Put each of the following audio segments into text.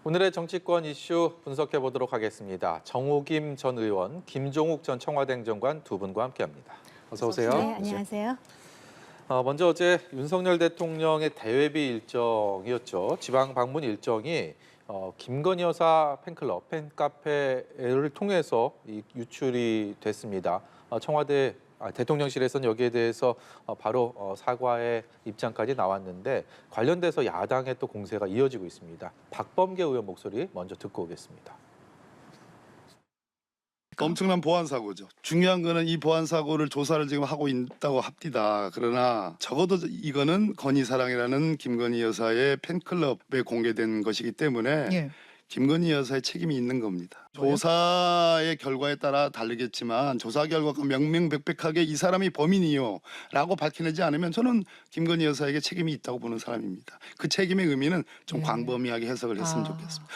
오늘의 정치권 이슈 분석해 보도록 하겠습니다. 정호김 전 의원, 김종욱 전 청와대 행정관 두 분과 함께합니다. 어서 오세요. 네, 안녕하세요. 먼저 어제 윤석열 대통령의 대회비 일정이었죠. 지방 방문 일정이 김건희 여사 팬클럽, 팬카페를 통해서 유출이 됐습니다. 청와대 대통령실에서는 여기에 대해서 바로 사과의 입장까지 나왔는데 관련돼서 야당의 또 공세가 이어지고 있습니다. 박범계 의원 목소리 먼저 듣고 오겠습니다. 엄청난 보안 사고죠. 중요한 거는 이 보안 사고를 조사를 지금 하고 있다고 합니다. 그러나 적어도 이거는 건희사랑이라는 김건희 여사의 팬클럽에 공개된 것이기 때문에 김건희 여사의 책임이 있는 겁니다. 조사의 결과에 따라 다르겠지만 조사 결과가 명명백백하게 이 사람이 범인이요 라고 밝혀내지 않으면 저는 김건희 여사에게 책임이 있다고 보는 사람입니다. 그 책임의 의미는 좀 광범위하게 해석을 했으면 좋겠습니다.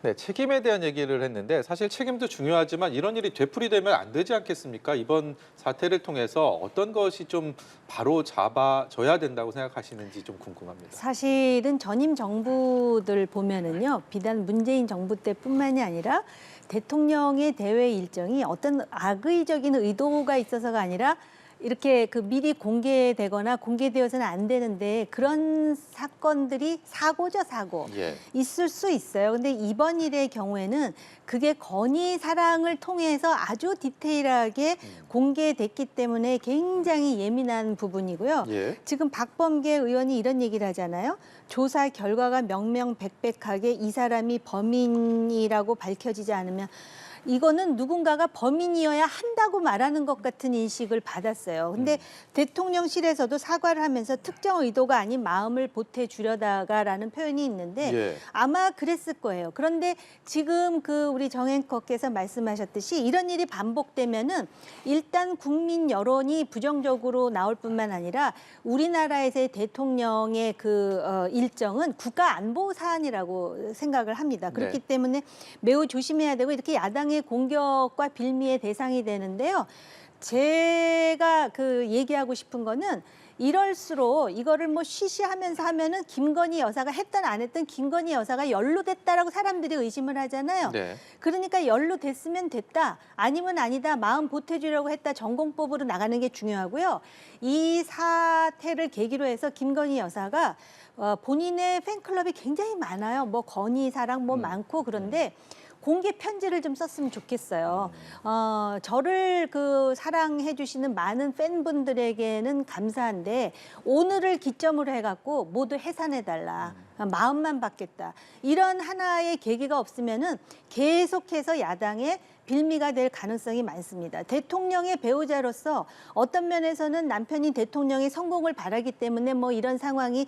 네, 책임에 대한 얘기를 했는데 사실 책임도 중요하지만 이런 일이 되풀이되면 안 되지 않겠습니까? 이번 사태를 통해서 어떤 것이 좀 바로 잡아져야 된다고 생각하시는지 좀 궁금합니다. 사실은 전임 정부들 보면은요, 비단 문재인 정부 때뿐만이 아니라 대통령의 대회 일정이 어떤 악의적인 의도가 있어서가 아니라 이렇게 미리 공개되거나 공개되어서는 안 되는데 그런 사건들이 사고죠, 사고. 있을 수 있어요. 근데 이번 일의 경우에는 그게 건희 사랑을 통해서 아주 디테일하게 공개됐기 때문에 굉장히 예민한 부분이고요. 지금 박범계 의원이 이런 얘기를 하잖아요. 조사 결과가 명명백백하게 이 사람이 범인이라고 밝혀지지 않으면 이거는 누군가가 범인이어야 한다고 말하는 것 같은 인식을 받았어요. 근데 대통령실에서도 사과를 하면서 특정 의도가 아닌 마음을 보태주려다가라는 표현이 있는데 아마 그랬을 거예요. 그런데 지금 우리 정 앵커께서 말씀하셨듯이 이런 일이 반복되면은 일단 국민 여론이 부정적으로 나올 뿐만 아니라 우리나라에서의 대통령의 일정은 국가 안보 사안이라고 생각을 합니다. 그렇기 때문에 매우 조심해야 되고 이렇게 야당의 공격과 빌미의 대상이 되는데요. 제가 얘기하고 싶은 거는 이럴수록 이거를 쉬쉬하면서 하면은 김건희 여사가 했든 안 했든 김건희 여사가 연루됐다라고 사람들이 의심을 하잖아요. 그러니까 연루됐으면 됐다, 아니면 아니다, 마음 보태주려고 했다, 전공법으로 나가는 게 중요하고요. 이 사태를 계기로 해서 김건희 여사가 본인의 팬클럽이 굉장히 많아요. 건희 사랑 많고 그런데 공개 편지를 좀 썼으면 좋겠어요. 저를 사랑해 주시는 많은 팬분들에게는 감사한데 오늘을 기점으로 해갖고 모두 해산해달라. 마음만 받겠다. 이런 하나의 계기가 없으면은 계속해서 야당의 빌미가 될 가능성이 많습니다. 대통령의 배우자로서 어떤 면에서는 남편이 대통령의 성공을 바라기 때문에 이런 상황이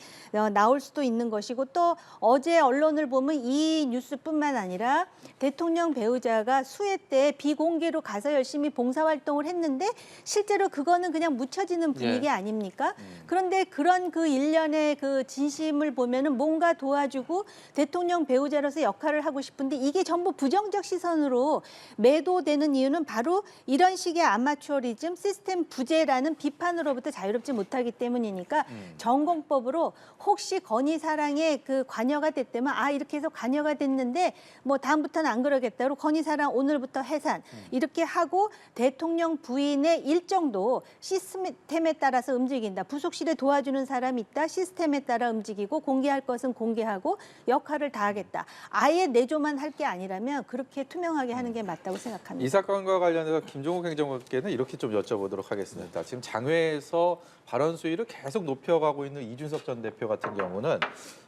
나올 수도 있는 것이고, 또 어제 언론을 보면 이 뉴스뿐만 아니라 대통령 배우자가 수해 때 비공개로 가서 열심히 봉사활동을 했는데 실제로 그거는 그냥 묻혀지는 분위기 아닙니까? 그런데 그런 일련의 진심을 보면은 뭔가 도와주고 대통령 배우자로서 역할을 하고 싶은데 이게 전부 부정적 시선으로 매도되는 이유는 바로 이런 식의 아마추어리즘, 시스템 부재라는 비판으로부터 자유롭지 못하기 때문이니까 전공법으로 혹시 건희 사랑에 관여가 됐다면 이렇게 해서 관여가 됐는데 다음부터는 안 그러겠다고 건희 사랑 오늘부터 해산 이렇게 하고 대통령 부인의 일정도 시스템에 따라서 움직인다. 부속실에 도와주는 사람이 있다. 시스템에 따라 움직이고 공개할 것은 공개하고 역할을 다하겠다. 아예 내조만 할 게 아니라면 그렇게 투명하게 하는 게 맞다고 생각합니다. 이 사건과 관련해서 김종욱 행정관께는 이렇게 좀 여쭤보도록 하겠습니다. 지금 장외에서 발언 수위를 계속 높여가고 있는 이준석 전 대표 같은 경우는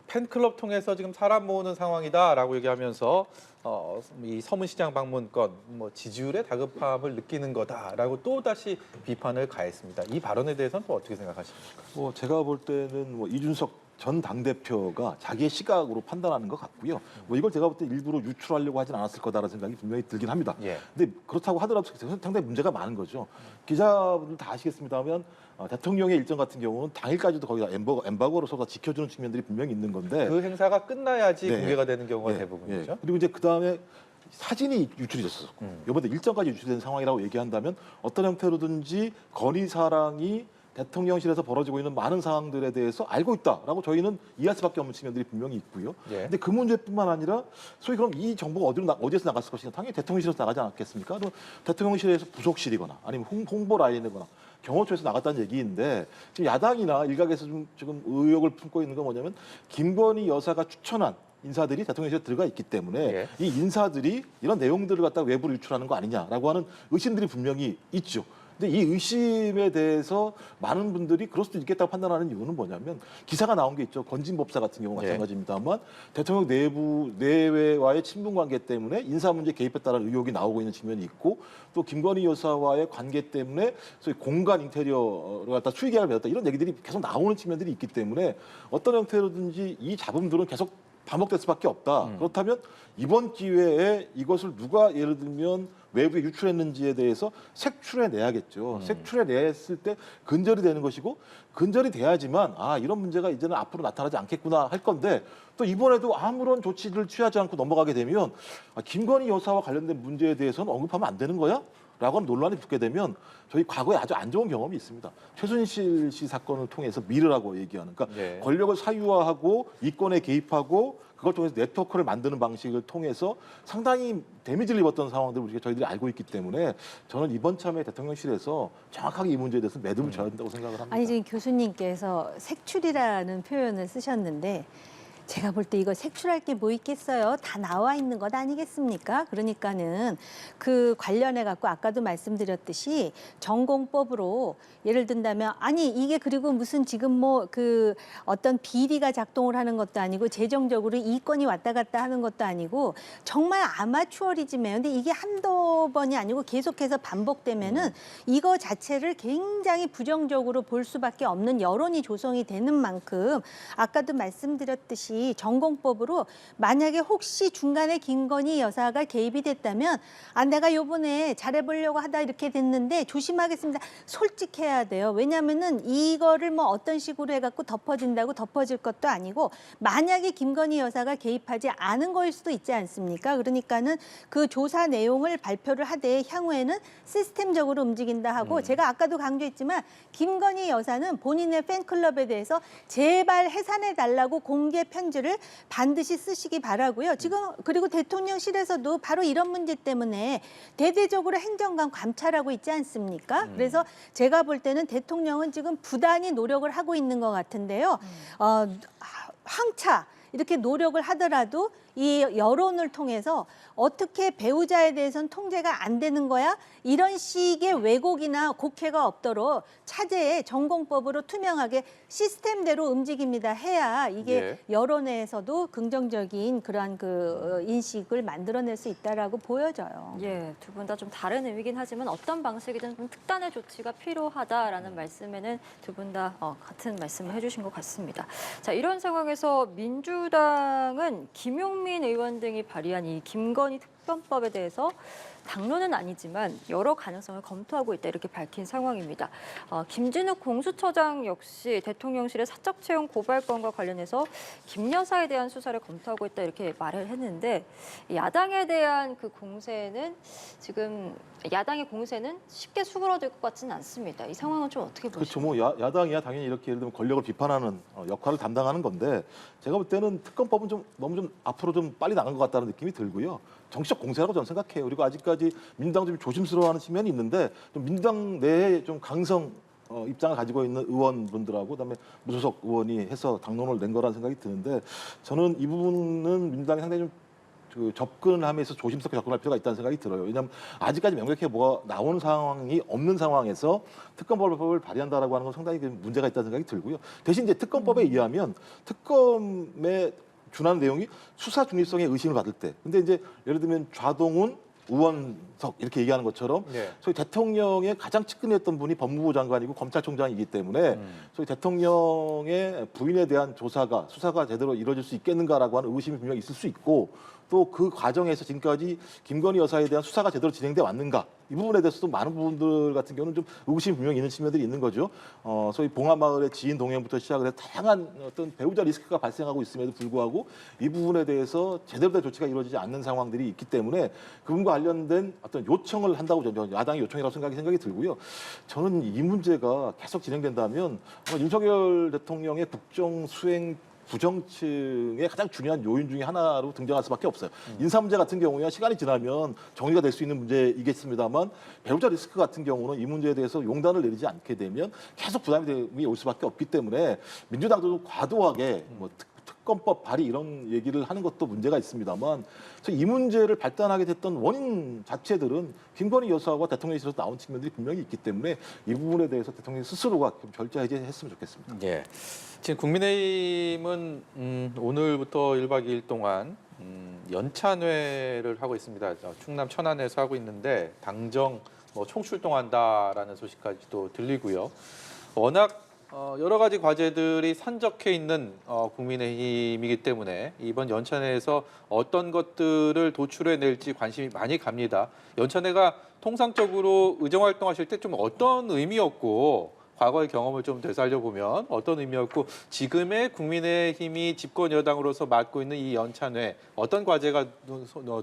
팬클럽 통해서 지금 사람 모으는 상황이다라고 얘기하면서 이 서문시장 방문건 지지율의 다급함을 느끼는 거다라고 또 다시 비판을 가했습니다. 이 발언에 대해서는 또 어떻게 생각하십니까? 제가 볼 때는 이준석 전 당대표가 자기의 시각으로 판단하는 것 같고요. 이걸 제가 볼 때 일부러 유출하려고 하진 않았을 거다라는 생각이 분명히 들긴 합니다. 근데 그렇다고 하더라도 상당히 문제가 많은 거죠. 기자분들 다 아시겠습니다만 대통령의 일정 같은 경우는 당일까지도 거기다 엠바고로서 지켜주는 측면들이 분명히 있는 건데 그 행사가 끝나야지 공개가 되는 경우가 대부분이죠. 그리고 이제 그 다음에 사진이 유출이 됐었고 이번에 일정까지 유출된 상황이라고 얘기한다면 어떤 형태로든지 건희 사랑이 대통령실에서 벌어지고 있는 많은 상황들에 대해서 알고 있다라고 저희는 이해할 수밖에 없는 측면들이 분명히 있고요. 예. 근데 그 문제뿐만 아니라 소위 그럼 이 정보가 어디에서 나갔을 것이냐? 당연히 대통령실에서 나가지 않았겠습니까? 또 대통령실에서 부속실이거나 아니면 홍보 라인이거나 경호처에서 나갔다는 얘기인데 지금 야당이나 일각에서 지금 의혹을 품고 있는 건 뭐냐면 김건희 여사가 추천한 인사들이 대통령실에 들어가 있기 때문에 예. 이 인사들이 이런 내용들을 갖다 외부로 유출하는 거 아니냐라고 하는 의심들이 분명히 있죠. 근데 이 의심에 대해서 많은 분들이 그럴 수도 있겠다고 판단하는 이유는 뭐냐면 기사가 나온 게 있죠. 건진법사 같은 경우 예. 마찬가지입니다만 대통령 내외와의 친분 관계 때문에 인사 문제 개입했다는 의혹이 나오고 있는 측면이 있고 또 김건희 여사와의 관계 때문에 소위 공간 인테리어를 갖다 수익 계약을 맺었다 이런 얘기들이 계속 나오는 측면들이 있기 때문에 어떤 형태로든지 이 잡음들은 계속 반복될 수밖에 없다. 그렇다면 이번 기회에 이것을 누가 예를 들면 외부에 유출했는지에 대해서 색출해 내야겠죠. 색출해 냈을 때 근절이 되는 것이고 근절이 돼야지만 이런 문제가 이제는 앞으로 나타나지 않겠구나 할 건데 또 이번에도 아무런 조치를 취하지 않고 넘어가게 되면 김건희 여사와 관련된 문제에 대해서는 언급하면 안 되는 거야? 라고 하는 논란이 붙게 되면 저희 과거에 아주 안 좋은 경험이 있습니다. 최순실 씨 사건을 통해서 미르라고 얘기하는 그러니까 네. 권력을 사유화하고 이권에 개입하고 그걸 통해서 네트워크를 만드는 방식을 통해서 상당히 데미지를 입었던 상황들을 저희들이 알고 있기 때문에 저는 이번 참에 대통령실에서 정확하게 이 문제에 대해서 매듭을 져야 된다고 생각을 합니다. 아니 지금 교수님께서 색출이라는 표현을 쓰셨는데 제가 볼 때 이거 색출할 게 뭐 있겠어요? 다 나와 있는 것 아니겠습니까? 그러니까는 그 관련해 갖고 아까도 말씀드렸듯이 전공법으로 예를 든다면 아니 이게 그리고 무슨 지금 뭐 그 어떤 비리가 작동을 하는 것도 아니고 재정적으로 이권이 왔다 갔다 하는 것도 아니고 정말 아마추어리즘이에요. 근데 이게 한두 번이 아니고 계속해서 반복되면은 이거 자체를 굉장히 부정적으로 볼 수밖에 없는 여론이 조성이 되는 만큼 아까도 말씀드렸듯이 전공법으로 만약에 혹시 중간에 김건희 여사가 개입이 됐다면 내가 요번에 잘해보려고 하다 이렇게 됐는데 조심하겠습니다. 솔직해야 돼요. 왜냐하면은 이거를 뭐 어떤 식으로 해갖고 덮어진다고 덮어질 것도 아니고 만약에 김건희 여사가 개입하지 않은 거일 수도 있지 않습니까? 그러니까는 그 조사 내용을 발표를 하되 향후에는 시스템적으로 움직인다 하고 제가 아까도 강조했지만 김건희 여사는 본인의 팬클럽에 대해서 제발 해산해달라고 공개 편지를 반드시 쓰시기 바라고요. 지금 그리고 대통령실에서도 바로 이런 문제 때문에 대대적으로 행정관 감찰하고 있지 않습니까? 그래서 제가 볼 때는 대통령은 지금 부단히 노력을 하고 있는 것 같은데요. 황차 이렇게 노력을 하더라도 이 여론을 통해서 어떻게 배우자에 대해서는 통제가 안 되는 거야? 이런 식의 왜곡이나 곡해가 없도록 차제에 전공법으로 투명하게 시스템대로 움직입니다. 해야 이게 예. 여론에서도 긍정적인 그러한 그 인식을 만들어낼 수 있다라고 보여져요. 예, 두 분 다 좀 다른 의미긴 하지만 어떤 방식이든 좀 특단의 조치가 필요하다라는 말씀에는 두 분 다 같은 말씀을 해주신 것 같습니다. 자, 이런 상황에서 민주당은 김용민 의원 등이 발의한 이 김건희 특검법에 대해서 당론은 아니지만 여러 가능성을 검토하고 있다 이렇게 밝힌 상황입니다. 김진욱 공수처장 역시 대통령실의 사적 채용 고발건과 관련해서 김 여사에 대한 수사를 검토하고 있다 이렇게 말을 했는데 야당에 대한 그 공세는 지금 야당의 공세는 쉽게 수그러들 것 같지는 않습니다. 이 상황은 좀 어떻게 그렇죠. 보시나요? 뭐 야당이야 당연히 이렇게 예를 들면 권력을 비판하는 역할을 담당하는 건데 제가 볼 때는 특검법은 너무 좀 앞으로 좀 빨리 나간 것 같다는 느낌이 들고요. 정치적 공세라고 저는 생각해요. 그리고 아직까지 민주당 좀 조심스러워하는 측면이 있는데 좀 민주당 내에 좀 강성 입장을 가지고 있는 의원분들하고 그다음에 무소속 의원이 해서 당론을 낸 거라는 생각이 드는데 저는 이 부분은 민주당이 상당히 좀 접근을 하면서 조심스럽게 접근할 필요가 있다는 생각이 들어요. 왜냐하면 아직까지 명백하게 뭐가 나오는 상황이 없는 상황에서 특검법을 발의한다라고 하는 건 상당히 문제가 있다는 생각이 들고요. 대신 이제 특검법에 의하면 특검의 준하는 내용이 수사 중립성의 의심을 받을 때, 근데 이제 예를 들면 좌동훈, 우원석 이렇게 얘기하는 것처럼 네. 소위 대통령의 가장 측근이었던 분이 법무부 장관이고 검찰총장이기 때문에 소위 대통령의 부인에 대한 수사가 제대로 이루어질 수 있겠는가라고 하는 의심이 분명히 있을 수 있고 또 그 과정에서 지금까지 김건희 여사에 대한 수사가 제대로 진행돼 왔는가 이 부분에 대해서도 많은 부분들 같은 경우는 좀 의구심이 분명히 있는 측면들이 있는 거죠. 소위 봉화마을의 지인 동행부터 시작을 해서 다양한 어떤 배우자 리스크가 발생하고 있음에도 불구하고 이 부분에 대해서 제대로 된 조치가 이루어지지 않는 상황들이 있기 때문에 그분과 관련된 어떤 요청을 한다고 저는 야당의 요청이라고 생각이 들고요. 저는 이 문제가 계속 진행된다면 아마 윤석열 대통령의 국정 수행 부정층의 가장 중요한 요인 중에 하나로 등장할 수밖에 없어요. 인사 문제 같은 경우에 시간이 지나면 정리가 될 수 있는 문제이겠습니다만 배우자 리스크 같은 경우는 이 문제에 대해서 용단을 내리지 않게 되면 계속 부담이 올 수밖에 없기 때문에 민주당도 좀 과도하게 뭐 특검법 발의 이런 얘기를 하는 것도 문제가 있습니다만 이 문제를 발단하게 됐던 원인 자체들은 김건희 여사와 대통령실에서 나온 측면들이 분명히 있기 때문에 이 부분에 대해서 대통령 스스로가 좀 절차 해제했으면 좋겠습니다. 예. 지금 국민의힘은 오늘부터 1박 2일 동안 연찬회를 하고 있습니다. 충남 천안에서 하고 있는데 당정 총출동한다라는 소식까지도 들리고요. 워낙 여러 가지 과제들이 산적해 있는 국민의힘이기 때문에 이번 연찬회에서 어떤 것들을 도출해낼지 관심이 많이 갑니다. 연찬회가 통상적으로 의정활동하실 때 좀 어떤 의미였고 과거의 경험을 좀 되살려보면 어떤 의미였고 지금의 국민의힘이 집권 여당으로서 맡고 있는 이 연찬회 어떤 과제가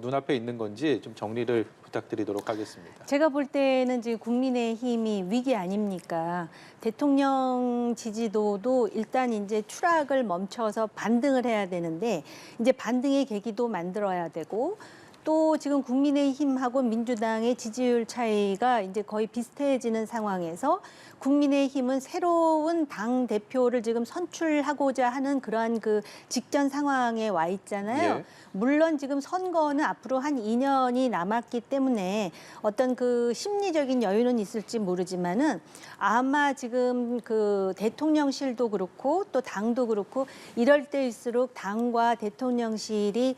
눈앞에 있는 건지 좀 정리를 부탁드리도록 하겠습니다. 제가 볼 때는 지금 국민의힘이 위기 아닙니까? 대통령 지지도도 일단 이제 추락을 멈춰서 반등을 해야 되는데 이제 반등의 계기도 만들어야 되고 또 지금 국민의힘하고 민주당의 지지율 차이가 이제 거의 비슷해지는 상황에서 국민의힘은 새로운 당 대표를 지금 선출하고자 하는 그러한 그 직전 상황에 와 있잖아요. 예. 물론 지금 선거는 앞으로 한 2년이 남았기 때문에 어떤 그 심리적인 여유는 있을지 모르지만은 아마 지금 그 대통령실도 그렇고 또 당도 그렇고 이럴 때일수록 당과 대통령실이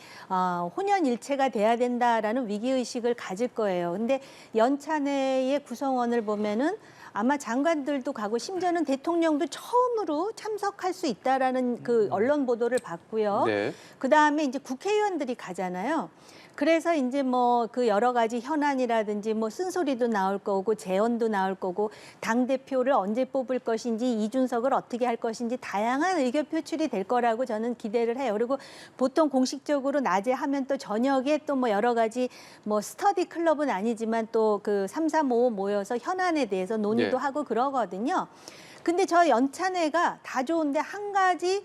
혼연일체가 돼야 된다라는 위기의식을 가질 거예요. 근데 연찬회의 구성원을 보면은 아마 장관들도 가고 심지어는 대통령도 처음으로 참석할 수 있다라는 그 언론 보도를 봤고요. 네. 그다음에 이제 국회의원들이 가잖아요. 그래서 이제 뭐 그 여러 가지 현안이라든지 뭐 쓴소리도 나올 거고 재언도 나올 거고 당 대표를 언제 뽑을 것인지 이준석을 어떻게 할 것인지 다양한 의견 표출이 될 거라고 저는 기대를 해요. 그리고 보통 공식적으로 낮에 하면 또 저녁에 또 뭐 여러 가지 뭐 스터디 클럽은 아니지만 또 그 3, 4, 5 모여서 현안에 대해서 논의도 네. 하고 그러거든요. 근데 저 연찬회가 다 좋은데 한 가지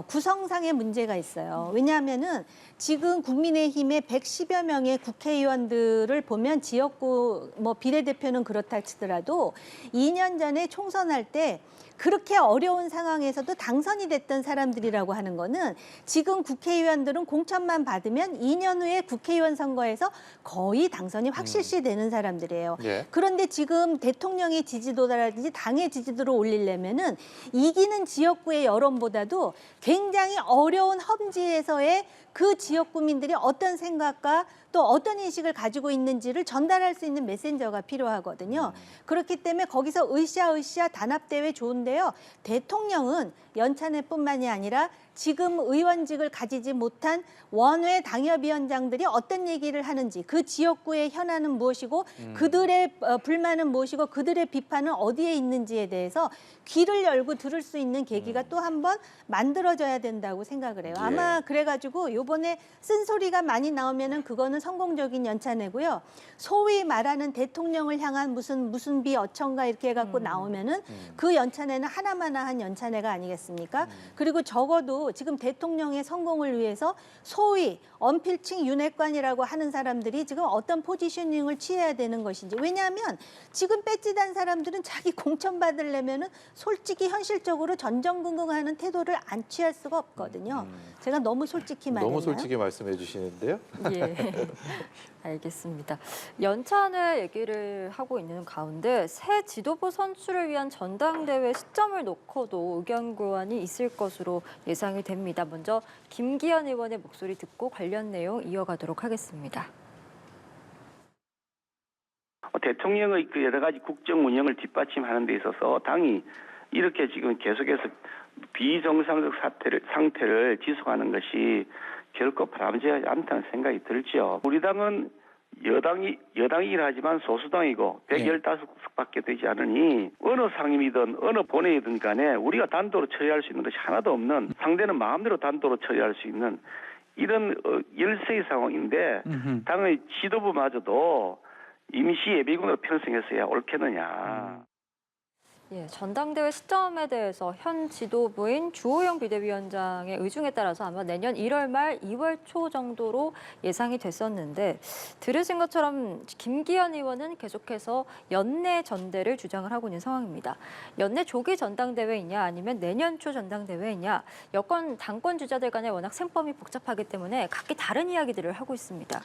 구성상의 문제가 있어요. 왜냐하면은 지금 국민의힘의 110여 명의 국회의원들을 보면 지역구 뭐 비례대표는 그렇다 치더라도 2년 전에 총선할 때 그렇게 어려운 상황에서도 당선이 됐던 사람들이라고 하는 거는 지금 국회의원들은 공천만 받으면 2년 후에 국회의원 선거에서 거의 당선이 확실시 되는 사람들이에요. 예. 그런데 지금 대통령의 지지도라든지 당의 지지도를 올리려면은 이기는 지역구의 여론보다도 굉장히 어려운 험지에서의 그 지역 구민들이 어떤 생각과 또 어떤 인식을 가지고 있는지를 전달할 수 있는 메신저가 필요하거든요. 그렇기 때문에 거기서 으쌰으쌰 단합대회 좋은데요. 대통령은 연찬회뿐만이 아니라 지금 의원직을 가지지 못한 원외 당협위원장들이 어떤 얘기를 하는지 그 지역구의 현안은 무엇이고 그들의 불만은 무엇이고 그들의 비판은 어디에 있는지에 대해서 귀를 열고 들을 수 있는 계기가 또 한 번 만들어져야 된다고 생각을 해요. 아마 그래가지고 이번에 쓴소리가 많이 나오면은 그거는 성공적인 연찬회고요. 소위 말하는 대통령을 향한 무슨 비 어천가 이렇게 해갖고 나오면은 그 연찬회는 하나마나한 연찬회가 아니겠습니까? 그리고 적어도 지금 대통령의 성공을 위해서 소위 언필칭 윤핵관이라고 하는 사람들이 지금 어떤 포지셔닝을 취해야 되는 것인지. 왜냐하면 지금 배지단 사람들은 자기 공천 받으려면은 솔직히 현실적으로 전전긍긍하는 태도를 안 취할 수가 없거든요. 제가 너무 솔직히 말했나요? 너무 솔직히 말씀해 주시는데요. 예. 알겠습니다. 연찬회 얘기를 하고 있는 가운데 새 지도부 선출을 위한 전당대회 시점을 놓고도 의견 교환이 있을 것으로 예상이 됩니다. 먼저 김기현 의원의 목소리 듣고 관련 내용 이어가도록 하겠습니다. 대통령의 그 여러 가지 국정 운영을 뒷받침하는 데 있어서 당이 이렇게 지금 계속해서 비정상적 상태를 지속하는 것이 결코 바람직하지 않다는 생각이 들죠. 우리 당은 여당이긴 하지만 소수당이고 115석밖에 되지 않으니 어느 상임이든 어느 본회의든 간에 우리가 단도로 처리할 수 있는 것이 하나도 없는, 상대는 마음대로 단도로 처리할 수 있는 이런 열세의 상황인데 당의 지도부마저도 임시 예비군으로 편성했어야 옳겠느냐. 예, 전당대회 시점에 대해서 현 지도부인 주호영 비대위원장의 의중에 따라서 아마 내년 1월 말 2월 초 정도로 예상이 됐었는데, 들으신 것처럼 김기현 의원은 계속해서 연내 전대를 주장을 하고 있는 상황입니다. 연내 조기 전당대회이냐 아니면 내년 초 전당대회이냐, 여권 당권 주자들 간에 워낙 셈법이 복잡하기 때문에 각기 다른 이야기들을 하고 있습니다.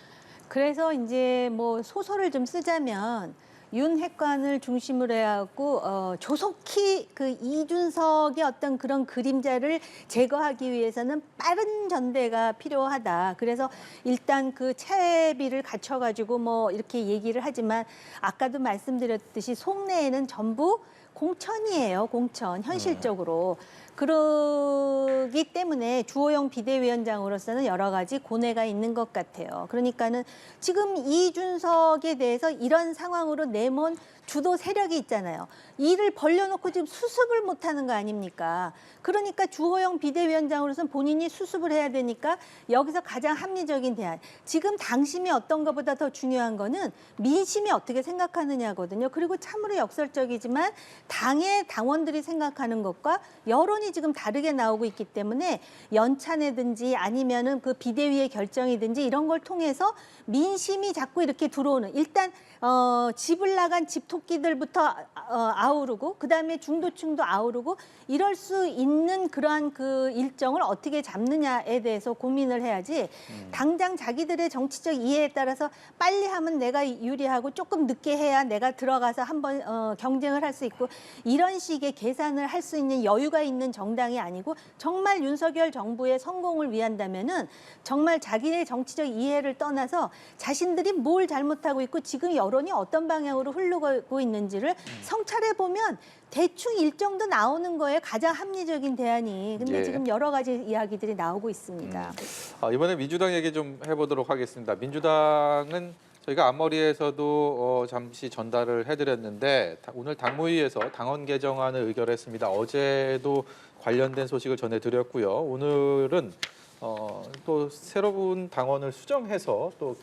그래서 이제 뭐 소설을 좀 쓰자면 윤 핵관을 중심으로 해갖고 조속히 그 이준석의 어떤 그런 그림자를 제거하기 위해서는 빠른 전대가 필요하다. 그래서 일단 그 차비를 갖춰가지고 뭐 이렇게 얘기를 하지만 아까도 말씀드렸듯이 속내에는 전부 공천이에요. 공천 현실적으로. 그러기 때문에 주호영 비대위원장으로서는 여러 가지 고뇌가 있는 것 같아요. 그러니까는 지금 이준석에 대해서 이런 상황으로 내몬 주도 세력이 있잖아요. 이를 벌려놓고 지금 수습을 못하는 거 아닙니까? 그러니까 주호영 비대위원장으로서는 본인이 수습을 해야 되니까 여기서 가장 합리적인 대안. 지금 당심이 어떤 것보다 더 중요한 거는 민심이 어떻게 생각하느냐거든요. 그리고 참으로 역설적이지만 당의 당원들이 생각하는 것과 여론이 지금 다르게 나오고 있기 때문에 연찬회든지 아니면은 그 비대위의 결정이든지 이런 걸 통해서 민심이 자꾸 이렇게 들어오는, 일단 집을 나간 집토끼들부터 아우르고 그다음에 중도층도 아우르고 이럴 수 있는 그러한 그 일정을 어떻게 잡느냐에 대해서 고민을 해야지, 당장 자기들의 정치적 이해에 따라서 빨리 하면 내가 유리하고 조금 늦게 해야 내가 들어가서 한번 경쟁을 할 수 있고 이런 식의 계산을 할 수 있는 여유가 있는 정당이 아니고, 정말 윤석열 정부의 성공을 위한다면은 정말 자기의 정치적 이해를 떠나서 자신들이 뭘 잘못하고 있고 지금 여론이 어떤 방향으로 흐르고 있는지를 성찰해 보면 대충 일정도 나오는 거에 가장 합리적인 대안이. 근데 예. 지금 여러 가지 이야기들이 나오고 있습니다. 이번에 민주당 얘기 좀 해보도록 하겠습니다. 민주당은 저희가 앞머리에서도 잠시 전달을 해드렸는데 오늘 당무위에서 당원 개정안을 의결했습니다. 어제도 관련된 소식을 전해드렸고요. 오늘은 또 새로운 당원을 수정해서 또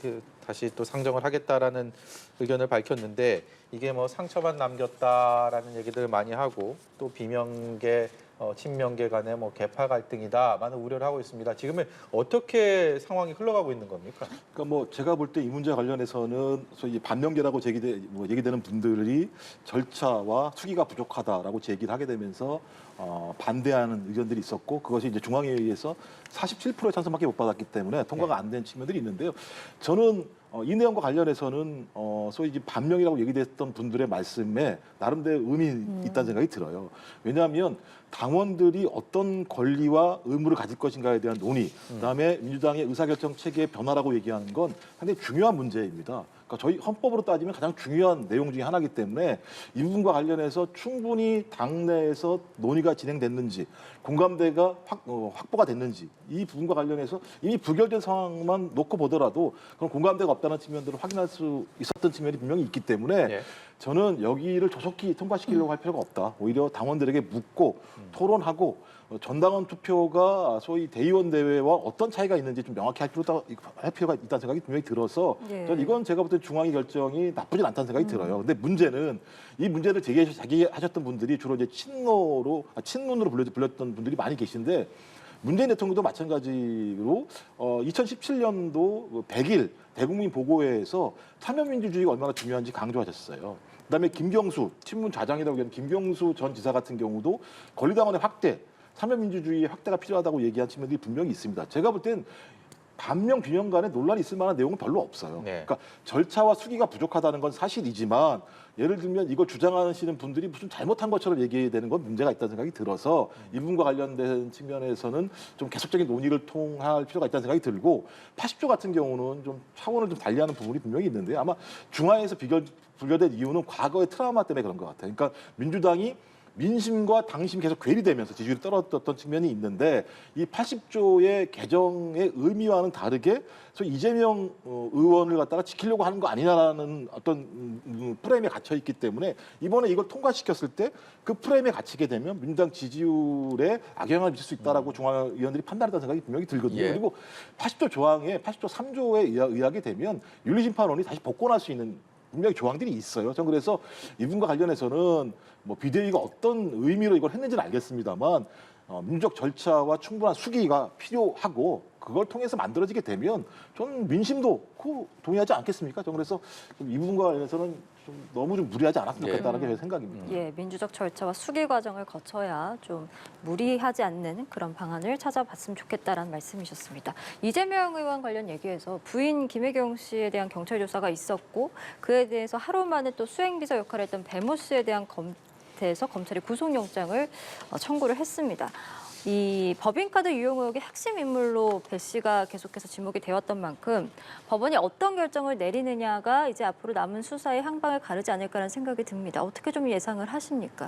다시 또 상정을 하겠다라는 의견을 밝혔는데, 이게 뭐 상처만 남겼다라는 얘기들 많이 하고 또 비명계, 친명계 간에 뭐 계파 갈등이다 많은 우려를 하고 있습니다. 지금은 어떻게 상황이 흘러가고 있는 겁니까? 그러니까 뭐 제가 볼 때 이 문제 관련해서는 소위 반명계라고 얘기되는 분들이 절차와 수기가 부족하다라고 제기를 하게 되면서 반대하는 의견들이 있었고, 그것이 이제 중앙회의에서 47%의 찬성밖에 못 받았기 때문에 통과가 안 된 측면들이 있는데요. 저는 이 내용과 관련해서는 소위 이제 반명이라고 얘기됐던 분들의 말씀에 나름대로 의미 있다는 생각이 들어요. 왜냐하면 당원들이 어떤 권리와 의무를 가질 것인가에 대한 논의, 그다음에 민주당의 의사결정 체계의 변화라고 얘기하는 건 상당히 중요한 문제입니다. 그러니까 저희 헌법으로 따지면 가장 중요한 내용 중에 하나이기 때문에 이 부분과 관련해서 충분히 당내에서 논의가 진행됐는지, 공감대가 확보가 됐는지, 이 부분과 관련해서 이미 부결된 상황만 놓고 보더라도 그런 공감대가 없다는 측면들을 확인할 수 있었던 측면이 분명히 있기 때문에 예. 저는 여기를 조속히 통과시키려고 할 필요가 없다. 오히려 당원들에게 묻고 토론하고 전당원 투표가 소위 대의원 대회와 어떤 차이가 있는지 좀 명확히 할 필요가 있다는 생각이 분명히 들어서 예. 저는 이건 제가 볼 때 중앙위 결정이 나쁘진 않다는 생각이 들어요. 근데 문제는 이 문제를 제기하셨던 분들이 주로 이제 친문으로 불렸던 분들이 많이 계신데, 문재인 대통령도 마찬가지로 2017년도 100일 대국민 보고회에서 사면민주주의가 얼마나 중요한지 강조하셨어요. 그다음에 김경수, 친문 좌장이라고 하는 김경수 전 지사 같은 경우도 권리당원의 확대, 사면민주주의의 확대가 필요하다고 얘기한 측면들이 분명히 있습니다. 제가 볼 땐 반명 비명 간에 논란이 있을 만한 내용은 별로 없어요. 네. 그러니까 절차와 수기가 부족하다는 건 사실이지만, 예를 들면 이걸 주장하시는 분들이 무슨 잘못한 것처럼 얘기되는 건 문제가 있다는 생각이 들어서 이 부분과 관련된 측면에서는 좀 계속적인 논의를 통할 필요가 있다는 생각이 들고, 80조 같은 경우는 좀 차원을 좀 달리하는 부분이 분명히 있는데, 아마 중앙에서 불결된 이유는 과거의 트라우마 때문에 그런 것 같아요. 그러니까 민주당이 민심과 당심이 계속 괴리되면서 지지율이 떨어졌던 측면이 있는데 이 80조의 개정의 의미와는 다르게 소위 이재명 의원을 갖다가 지키려고 하는 거 아니냐라는 어떤 프레임에 갇혀 있기 때문에 이번에 이걸 통과시켰을 때 그 프레임에 갇히게 되면 민주당 지지율에 악영향을 미칠 수 있다라고 중앙위원들이 판단했다는 생각이 분명히 들거든요. 예. 그리고 80조 조항에 80조 3조에 의하게 되면 윤리심판원이 다시 복권할 수 있는 분명히 조항들이 있어요. 전 그래서 이분과 관련해서는 뭐 비대위가 어떤 의미로 이걸 했는지는 알겠습니다만 민주적 절차와 충분한 수기가 필요하고 그걸 통해서 만들어지게 되면 저는 민심도 동의하지 않겠습니까? 전 그래서 좀 이 부분과 관련해서는 좀 너무 좀 무리하지 않았으면 좋겠다는 게 제 생각입니다. 예, 민주적 절차와 수기 과정을 거쳐야 좀 무리하지 않는 그런 방안을 찾아봤으면 좋겠다라는 말씀이셨습니다. 이재명 의원 관련 얘기에서 부인 김혜경 씨에 대한 경찰 조사가 있었고 그에 대해서 하루 만에 또 수행비서 역할을 했던 배모 씨에 대한 검찰에서 검찰이 구속영장을 청구를 했습니다. 이 법인카드 유용 의혹의 핵심 인물로 배 씨가 계속해서 지목이 되었던 만큼 법원이 어떤 결정을 내리느냐가 이제 앞으로 남은 수사의 향방을 가르지 않을까라는 생각이 듭니다. 어떻게 좀 예상을 하십니까?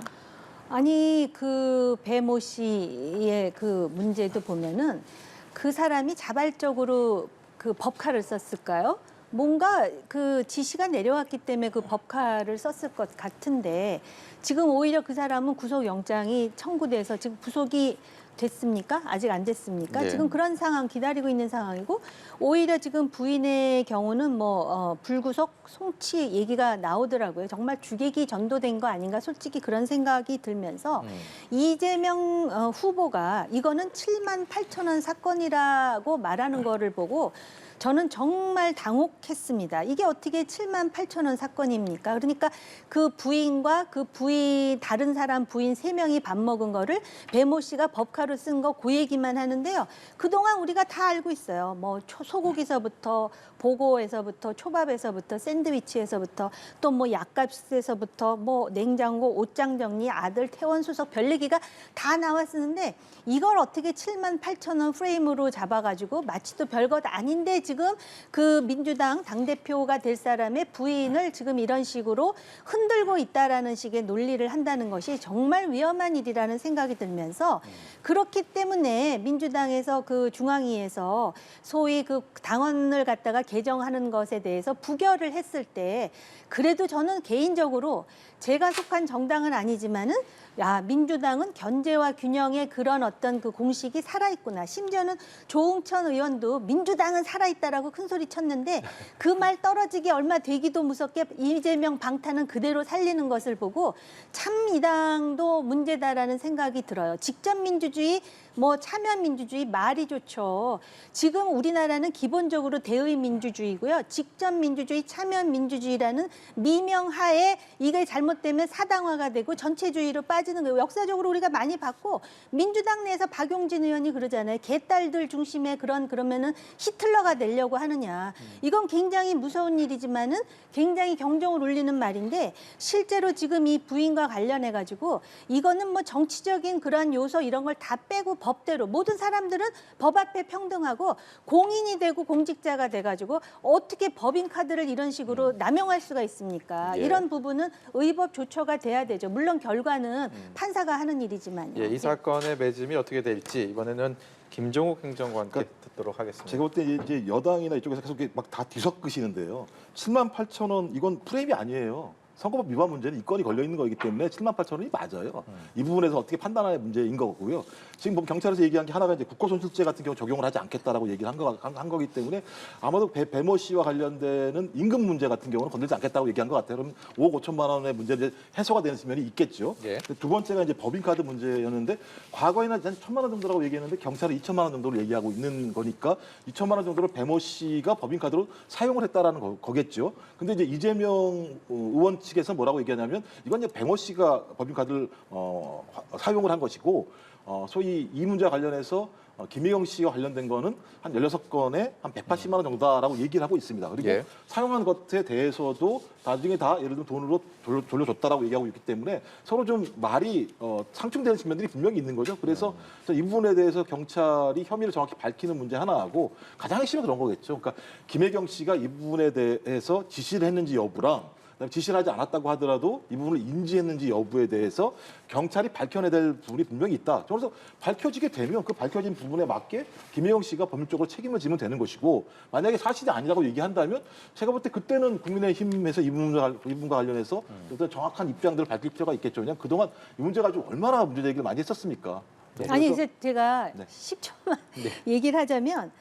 아니 그 배모 씨의 그 문제도 보면은 그 사람이 자발적으로 그 법카를 썼을까요? 뭔가 그 지시가 내려왔기 때문에 그 법카를 썼을 것 같은데 지금 오히려 그 사람은 구속영장이 청구돼서 지금 구속이 됐습니까? 아직 안 됐습니까? 네. 지금 그런 상황 기다리고 있는 상황이고 오히려 지금 부인의 경우는 뭐 불구속 송치 얘기가 나오더라고요. 정말 주객이 전도된 거 아닌가 솔직히 그런 생각이 들면서 이재명 후보가 이거는 7만 8천 원 사건이라고 말하는 거를 보고 저는 정말 당혹했습니다. 이게 어떻게 7만 8천 원 사건입니까? 그러니까 그 부인과 그 부인 다른 사람 부인 3명이 밥 먹은 거를 배모 씨가 법카로 쓴 거 그 얘기만 하는데요. 그동안 우리가 다 알고 있어요. 뭐 소고기서부터 보고에서부터 초밥에서부터 샌드위치에서부터 또 뭐 약값에서부터 뭐 냉장고 옷장 정리 아들 퇴원 수속 별 얘기가 다 나왔었는데 이걸 어떻게 7만 8천 원 프레임으로 잡아가지고 마치 또 별것 아닌데 지금 그 민주당 당대표가 될 사람의 부인을 지금 이런 식으로 흔들고 있다라는 식의 논리를 한다는 것이 정말 위험한 일이라는 생각이 들면서 그렇기 때문에 민주당에서 그 중앙위에서 소위 그 당원을 갖다가 개정하는 것에 대해서 부결을 했을 때 그래도 저는 개인적으로 제가 속한 정당은 아니지만은 야, 민주당은 견제와 균형의 그런 어떤 그 공식이 살아있구나. 심지어는 조응천 의원도 민주당은 살아있다라고 큰 소리 쳤는데 그 말 떨어지기 얼마 되기도 무섭게 이재명 방탄은 그대로 살리는 것을 보고 참 이 당도 문제다라는 생각이 들어요. 직접민주주의, 뭐 참여민주주의 말이 좋죠. 지금 우리나라는 기본적으로 대의민주주의고요. 직접민주주의, 참여민주주의라는 미명하에 이게 잘못되면 사당화가 되고 전체주의로 빠지는 거예요. 역사적으로 우리가 많이 봤고 민주당 내에서 박용진 의원이 그러잖아요. 개딸들 중심의 그러면은 히틀러가 되려고 하느냐. 이건 굉장히 무서운 일이지만은 굉장히 경종을 울리는 말인데 실제로 지금 이 부인과 관련해 가지고 이거는 뭐 정치적인 그런 요소 이런 걸 다 빼고 법대로 모든 사람들은 법 앞에 평등하고 공인이 되고 공직자가 돼가지고 어떻게 법인카드를 이런 식으로 남용할 수가 있습니까? 예. 이런 부분은 의법 조처가 돼야 되죠. 물론 결과는 판사가 하는 일이지만요. 예, 이 사건의 매짐이 어떻게 될지 이번에는 김종욱 행정관께 그러니까 듣도록 하겠습니다. 제가 볼 때 이제 여당이나 이쪽에서 계속 막 다 뒤섞으시는데요. 7만 8천 원 이건 프레임이 아니에요. 선거법 위반 문제는 이 건이 걸려 있는 거이기 때문에 7만 8천 원이 맞아요. 이 부분에서 어떻게 판단하는 문제인 거고요. 지금 보면 경찰에서 얘기한 게 하나가 이제 국고손실죄 같은 경우 적용을 하지 않겠다라고 얘기를 한 거기 때문에 아마도 배모 씨와 관련되는 임금 문제 같은 경우는 건들지 않겠다고 얘기한 것 같아요. 그럼 5억 5천만 원의 문제는 해소가 되는 면이 있겠죠. 예. 두 번째가 이제 법인카드 문제였는데 과거에는 한 1천만 원 정도라고 얘기했는데 경찰은 2천만 원 정도를 얘기하고 있는 거니까 2천만 원 정도를 배모 씨가 법인카드로 사용을 했다라는 거겠죠. 근데 이제 이재명 의원 측에서 뭐라고 얘기하냐면 이건 이제 배모 씨가 법인카드를 사용을 한 것이고 소위 이 문제와 관련해서 김혜경 씨와 관련된 거는 한 16건에 한 180만 원 정도다라고 얘기를 하고 있습니다. 그리고 예. 사용한 것에 대해서도 나중에 다 예를 들면 돈으로 돌려줬다라고 얘기하고 있기 때문에 서로 좀 말이 상충되는 측면들이 분명히 있는 거죠. 그래서 이 부분에 대해서 경찰이 혐의를 정확히 밝히는 문제 하나하고 가장 핵심은 그런 거겠죠. 그러니까 김혜경 씨가 이 부분에 대해서 지시를 했는지 여부랑 그다음에 지시를 하지 않았다고 하더라도 이 부분을 인지했는지 여부에 대해서 경찰이 밝혀내야 될 부분이 분명히 있다. 그래서 밝혀지게 되면 그 밝혀진 부분에 맞게 김혜영 씨가 법률적으로 책임을 지면 되는 것이고 만약에 사실이 아니라고 얘기한다면 제가 볼 때 그때는 국민의힘에서 이 부분과 관련해서 어떤 정확한 입장들을 밝힐 필요가 있겠죠. 그냥 그동안 이 문제 가지고 얼마나 문제 제기를 많이 했었습니까? 아니 그래서 이제 제가 네. 10초만 얘기를 하자면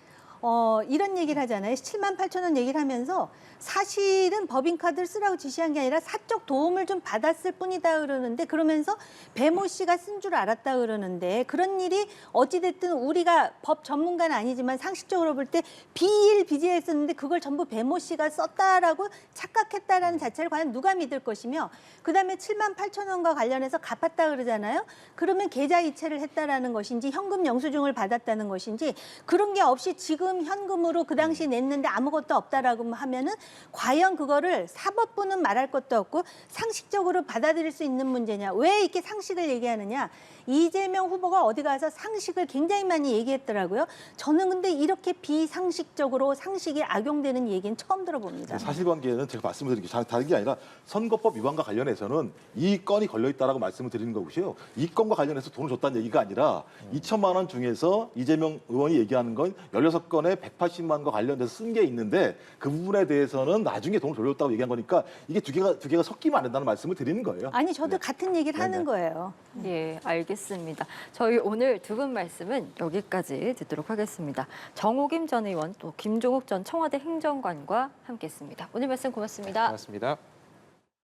이런 얘기를 하잖아요. 7만 8천 원 얘기를 하면서 사실은 법인카드를 쓰라고 지시한 게 아니라 사적 도움을 좀 받았을 뿐이다 그러는데 그러면서 배모 씨가 쓴 줄 알았다 그러는데 그런 일이 어찌됐든 우리가 법 전문가는 아니지만 상식적으로 볼 때 비일비재했었는데 그걸 전부 배모 씨가 썼다라고 착각했다라는 자체를 과연 누가 믿을 것이며 그다음에 7만 8천 원과 관련해서 갚았다 그러잖아요. 그러면 계좌 이체를 했다라는 것인지 현금 영수증을 받았다는 것인지 그런 게 없이 지금 현금으로 그 당시 냈는데 아무것도 없다라고 하면은 과연 그거를 사법부는 말할 것도 없고 상식적으로 받아들일 수 있는 문제냐. 왜 이렇게 상식을 얘기하느냐. 이재명 후보가 어디 가서 상식을 굉장히 많이 얘기했더라고요. 저는 근데 이렇게 비상식적으로 상식이 악용되는 얘기는 처음 들어봅니다. 사실관계는 제가 말씀을 드린 게 다른 게 아니라 선거법 위반과 관련해서는 이 건이 걸려있다라고 말씀을 드리는 거고요. 이 건과 관련해서 돈을 줬다는 얘기가 아니라 2천만 원 중에서 이재명 의원이 얘기하는 건 16건에 180만 원과 관련돼서 쓴 게 있는데 그 부분에 대해서는 나중에 돈을 돌렸다고 얘기한 거니까 이게 두 개가 섞이면 안 된다는 말씀을 드리는 거예요. 아니 저도 같은 얘기를 하는 거예요. 예, 알겠습니다. 저희 오늘 두 분 말씀은 여기까지 듣도록 하겠습니다. 정호김 전 의원 또 김종욱 전 청와대 행정관과 함께했습니다. 오늘 말씀 고맙습니다. 고맙습니다.